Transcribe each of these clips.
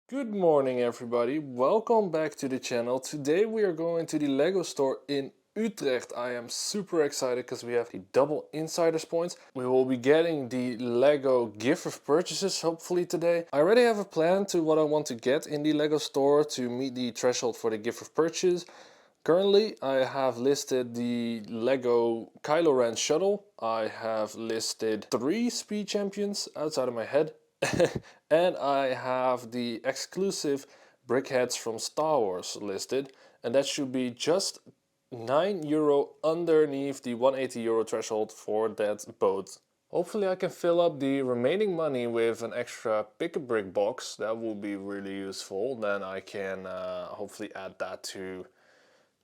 Good morning everybody, welcome back to the channel. Today we are going to the Lego store in Utrecht. I am super excited because we have the double insiders points. We will be getting the Lego gift of purchases hopefully today. I already have a plan to what I want to get in the Lego store to meet the threshold for the gift of purchase. Currently I have listed the Lego Kylo Ren shuttle. I have listed 3 speed champions outside of my head. And I have the exclusive brickheads from Star Wars listed, and that should be just €9 underneath the €180 threshold for that boat. Hopefully I can fill up the remaining money with an extra pick-a-brick box. That will be really useful. Then I can hopefully add that to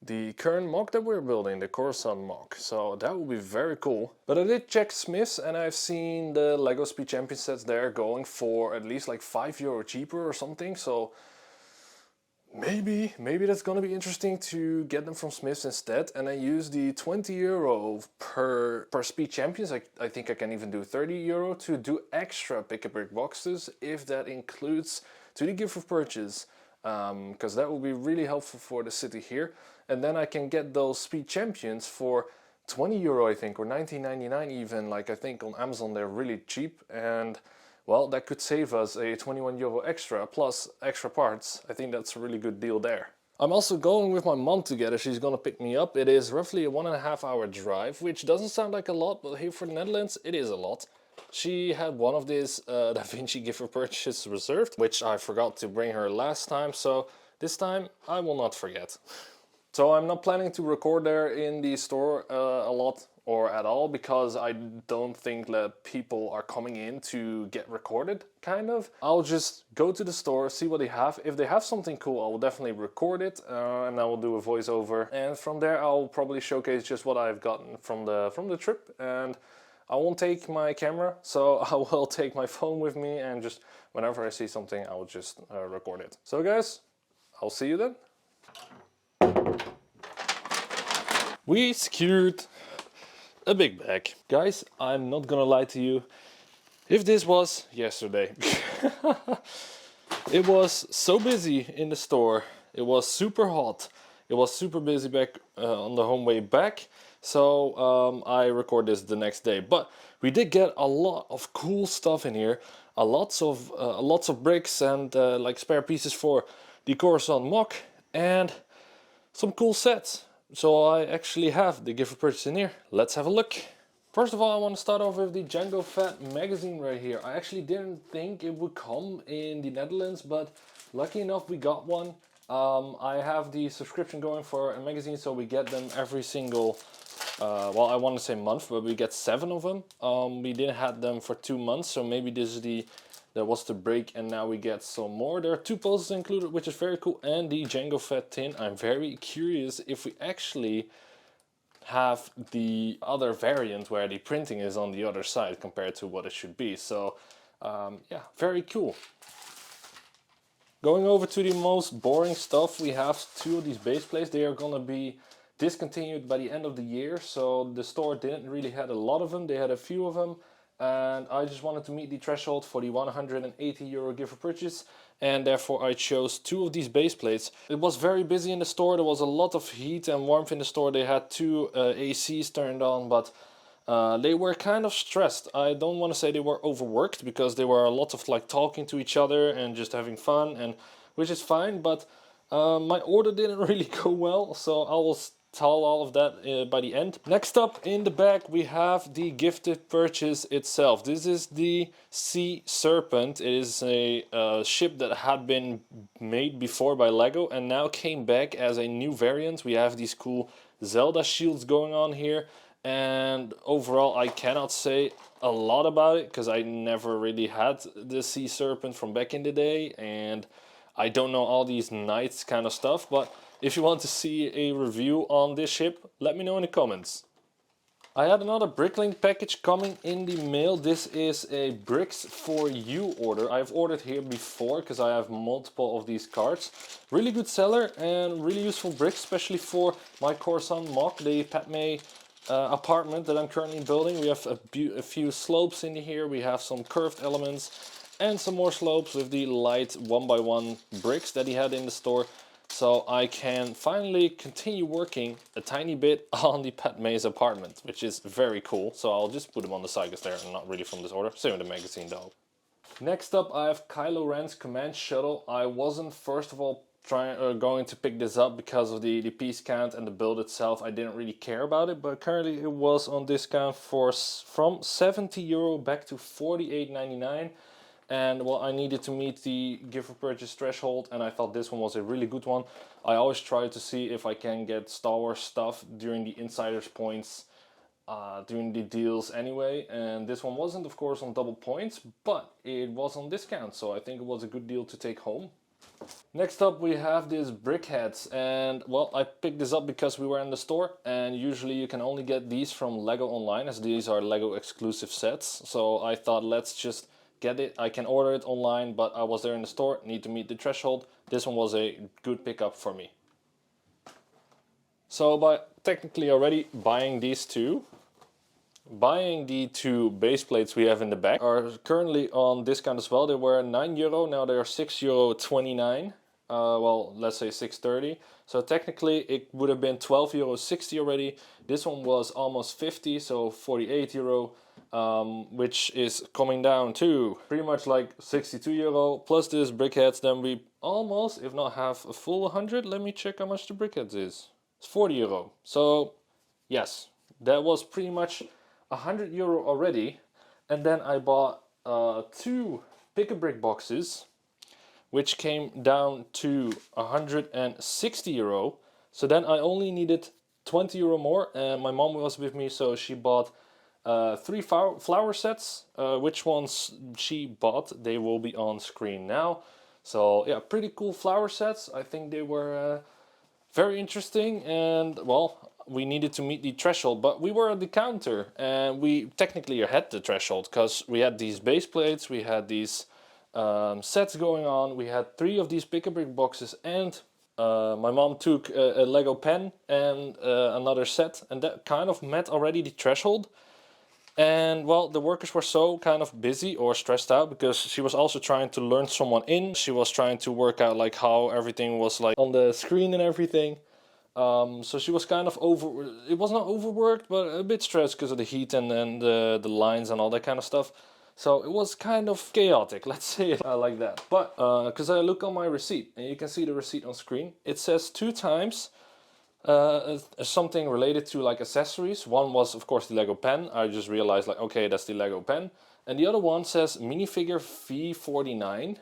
the current mock that we're building, the Coruscant mock. So that will be very cool. But I did check Smith's and I've seen the Lego Speed Champion sets there going for at least like €5 cheaper or something. So maybe that's gonna be interesting to get them from Smith's instead. And I use the €20 per Speed Champions. I think I can even do €30 to do extra pick-a-brick boxes if that includes to the gift of purchase. Because that will be really helpful for the city here. And then I can get those speed champions for €20 I think, or $19.99 even. Like I think on Amazon they're really cheap, and well, that could save us a €21 extra plus extra parts. I think that's a really good deal there. I'm also going with my mom together. She's gonna pick me up. It is roughly a 1.5 hour drive, which doesn't sound like a lot, but here for the Netherlands it is a lot. She had one of these Da Vinci gift for purchase reserved, which I forgot to bring her last time, so this time I will not forget. So I'm not planning to record there in the store a lot or at all, because I don't think that people are coming in to get recorded, kind of. I'll just go to the store, see what they have. If they have something cool, I will definitely record it and I will do a voiceover. And from there I'll probably showcase just what I've gotten from the trip. And I won't take my camera, so I will take my phone with me, and just whenever I see something I will just record it. So guys, I'll see you then. We secured a big bag. Guys, I'm not gonna lie to you. If this was yesterday, it was so busy in the store. It was super hot. It was super busy back on the home way back. So I record this the next day. But we did get a lot of cool stuff in here. Lots of bricks and like spare pieces for the Coruscant mock, and some cool sets. So I actually have the gift for purchase in here. Let's have a look. First of all, I want to start off with the Jango Fett magazine right here. I actually didn't think it would come in the Netherlands, but lucky enough we got one. I have the subscription going for a magazine, so we get them every single, well, I want to say month, but we get 7 of them. We didn't have them for 2 months, so maybe this is that was the break, and now we get some more. There are 2 posters included, which is very cool, and the Jango Fett tin. I'm very curious if we actually have the other variant where the printing is on the other side compared to what it should be. So yeah, very cool. Going over to the most boring stuff, we have 2 of these base plates. They are gonna be discontinued by the end of the year, so the store didn't really had a lot of them. They had a few of them, and I just wanted to meet the threshold for the €180 gift for purchase, and therefore I chose 2 of these base plates. It was very busy in the store. There was a lot of heat and warmth in the store. They had 2 ACs turned on, but they were kind of stressed. I don't want to say they were overworked, because they were a lot of like talking to each other and just having fun, and which is fine, but my order didn't really go well, so I will tell all of that by the end. Next up in the bag we have the gifted purchase itself. This is the Sea Serpent. It is a ship that had been made before by Lego and now came back as a new variant. We have these cool Zelda shields going on here, and overall I cannot say a lot about it because I never really had the Sea Serpent from back in the day, and I don't know all these knights kind of stuff. But if you want to see a review on this ship, let me know in the comments. I had another BrickLink package coming in the mail. This is a Bricks for You order. I've ordered here before because I have multiple of these cards. Really good seller and really useful bricks, especially for my Coruscant mock, the Padme apartment that I'm currently building. We have a few slopes in here. We have some curved elements, and some more slopes with the light 1x1 bricks that he had in the store. So I can finally continue working a tiny bit on the Padme's apartment, which is very cool. So I'll just put them on the side because they're not really from this order. Same with the magazine though. Next up I have Kylo Ren's command shuttle. I wasn't first of all going to pick this up because of the piece count and the build itself. I didn't really care about it, but currently it was on discount from €70 back to €48.99. And well, I needed to meet the gift for purchase threshold, and I thought this one was a really good one. I always try to see if I can get Star Wars stuff during the insiders points, during the deals anyway. And this one wasn't, of course, on double points, but it was on discount, so I think it was a good deal to take home. Next up we have these brick heads, and well, I picked this up because we were in the store, and usually you can only get these from Lego online, as these are Lego exclusive sets. So I thought, let's just get it. I can order it online, but I was there in the store, need to meet the threshold. This one was a good pickup for me. So by technically already buying these two, buying the two base plates we have in the back are currently on discount as well. They were €9, now they are €6.29. Well, let's say 6.30. So technically it would have been €12.60 already. This one was almost 50, so €48. Which is coming down to pretty much like €62 plus this brickheads. Then we almost, if not half, a full 100. Let me check how much the brickheads is. It's €40. So yes, that was pretty much €100 already. And then I bought two pick-a-brick boxes, which came down to €160. So then I only needed €20 more, and my mom was with me, so she bought 3 flower sets. Which ones she bought, they will be on screen now. So yeah, pretty cool flower sets. I think they were very interesting, and well, we needed to meet the threshold, but we were at the counter and we technically had the threshold because we had these base plates, we had these sets going on, we had 3 of these pick-a-brick boxes, and my mom took a Lego pen and another set, and that kind of met already the threshold. And well, the workers were so kind of busy or stressed out because she was also trying to learn someone in. She was trying to work out like how everything was like on the screen and everything. So she was kind of it was not overworked, but a bit stressed because of the heat and the lines and all that kind of stuff. So it was kind of chaotic, let's say it like that. But because I look on my receipt, and you can see the receipt on screen, it says 2 times something related to like accessories. One was of course the Lego pen. I just realized like, okay, that's the Lego pen. And the other one says minifigure V49.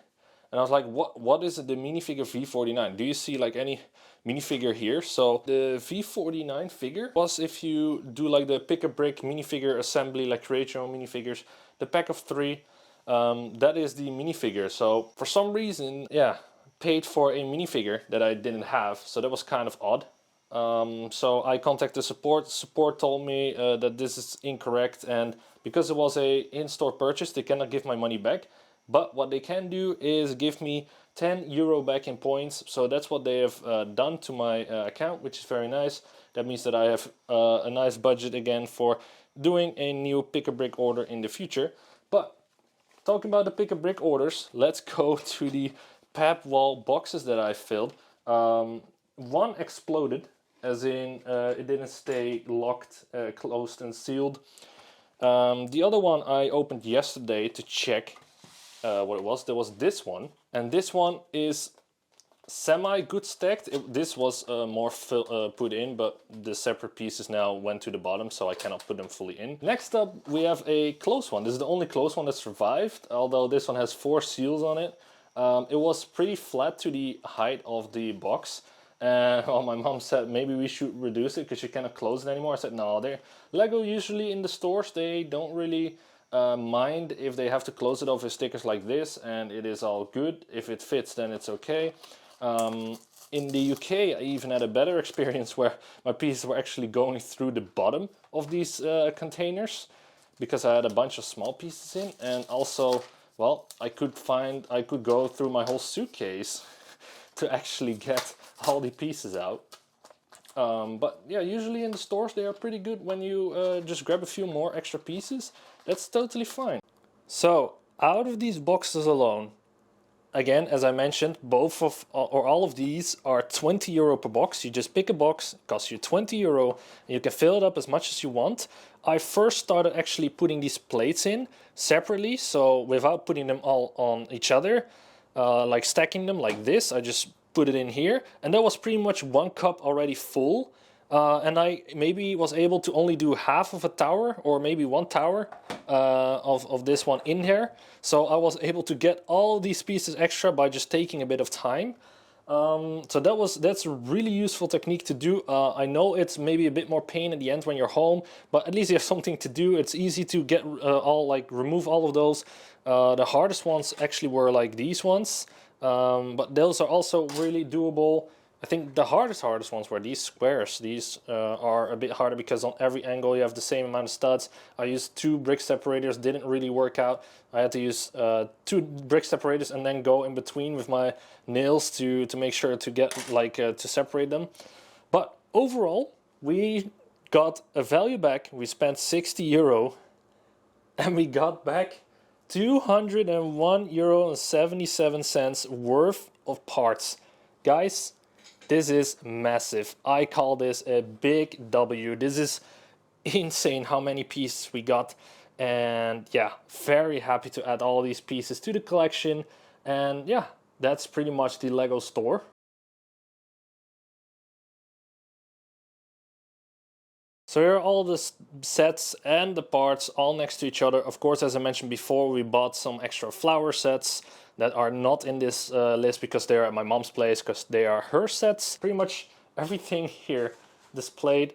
And I was like, what is the minifigure V49? Do you see like any minifigure here? So the V49 figure was if you do like the pick-a-brick minifigure assembly, like create your own minifigures, the pack of 3, that is the minifigure. So for some reason, yeah, paid for a minifigure that I didn't have. So that was kind of odd. So I contacted support. Support told me that this is incorrect, and because it was a in-store purchase, they cannot give my money back. But what they can do is give me €10 back in points. So that's what they have done to my account, which is very nice. That means that I have a nice budget again for doing a new pick-a-brick order in the future. But talking about the pick-a-brick orders, let's go to the pap wall boxes that I filled. One exploded, as in it didn't stay locked, closed and sealed. The other one I opened yesterday to check what it was. There was this one, and this one is semi-good stacked. This was more put in, but the separate pieces now went to the bottom, so I cannot put them fully in. Next up, we have a closed one. This is the only closed one that survived, although this one has 4 seals on it. It was pretty flat to the height of the box. Well, my mom said maybe we should reduce it because you cannot close it anymore. I said no, Lego usually in the stores, they don't really mind if they have to close it off with stickers like this, and it is all good. If it fits, then it's okay. In the UK, I even had a better experience where my pieces were actually going through the bottom of these containers because I had a bunch of small pieces in, and also, well, I could go through my whole suitcase to actually get all the pieces out. But yeah, usually in the stores they are pretty good when you just grab a few more extra pieces. That's totally fine. So out of these boxes alone, again, as I mentioned, both of or all of these are 20 euro per box. You just pick a box, it costs you 20 euro, and you can fill it up as much as you want. I first started actually putting these plates in separately, so without putting them all on each other, like stacking them like this, I just put it in here, and that was pretty much 1 cup already full. And I maybe was able to only do half of a tower, or maybe 1 tower of this one in here. So I was able to get all these pieces extra by just taking a bit of time. So that's a really useful technique to do. I know it's maybe a bit more pain at the end when you're home, but at least you have something to do. It's easy to get remove all of those. The hardest ones actually were like these ones, but those are also really doable. I think the hardest ones were these squares. These are a bit harder because on every angle you have the same amount of studs. I used 2 brick separators, didn't really work out. I had to use 2 brick separators and then go in between with my nails to make sure to get to separate them. But overall, we got a value back. We spent 60 euro and we got back 201 euro and 77 cents worth of parts. Guys, this is massive. I call this a big W. This is insane how many pieces we got. And yeah, very happy to add all these pieces to the collection. And yeah, that's pretty much the Lego store. So here are all the sets and the parts all next to each other. Of course, as I mentioned before, we bought some extra flower sets that are not in this list because they are at my mom's place, because they are her sets. Pretty much everything here displayed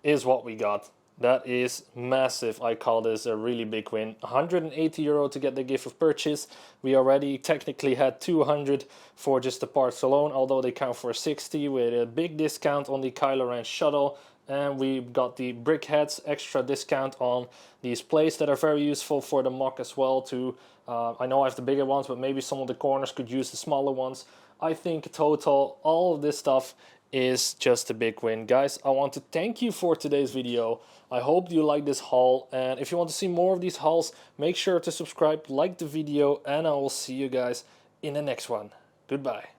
is what we got. That is massive. I call this a really big win. 180 euro to get the gift of purchase. We already technically had 200 for just the parts alone, although they count for 60 with a big discount on the Kylo Ren shuttle. And we got the brick heads, extra discount on these plates that are very useful for the mock as well too. I know I have the bigger ones, but maybe some of the corners could use the smaller ones. I think total, all of this stuff is just a big win. Guys, I want to thank you for today's video. I hope you like this haul, and if you want to see more of these hauls, make sure to subscribe, like the video, and I will see you guys in the next one. Goodbye.